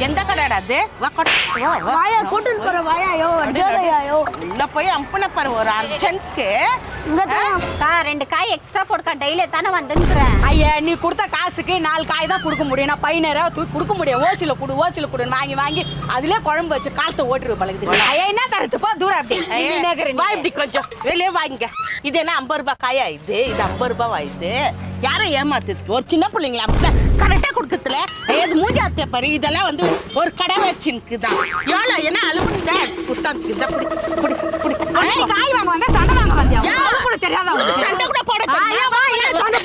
எந்த கடைடா அது? வாயா கூட்டிட்டு போற வாயாயோ அடியாதையாயோ உள்ள போய் அம்புன பாரு ஒரு அர்ஜென்ட்க்கு. அக்கா 2 காய் எக்ஸ்ட்ரா போடுக்கா, டெய்லி தானே வந்துன்றேன். ஐயா நீ கொடுத்த காசுக்கு 4 காய் தான் கொடுக்க முடியும். நான் 15,000 தூக்கி கொடுக்க முடியும். ஓசில கொடு வாங்கி வாங்கி அதுலயே குழம்பு வச்சு காலத்தை ஓட்டுரு பழகுது. ஐயா என்ன தரத்து போ தூரம் அப்படி வா இப்படி கொஞ்சம் வெளியே வாங்க. இது என்ன 50 ரூபாய் காயா? இது 50 ரூபாய் இது. யாரும் ஏமாத்துறதுக்கு ஒரு சின்ன பிள்ளைங்களா கரெக்டா கொடுக்கறதுல ஏது மூஞ்சி அத்திய பாரு. இதெல்லாம் வந்து ஒரு கடை வச்சுக்குதான் எவ்வளோ என்ன அழுகுங்க புத்தாந்து இதை புடி புடி புடி. காய் வாங்க வந்தா சண்டை வாங்க வந்தியா? கூட தெரியாத சண்டை கூட போட சண்டை போட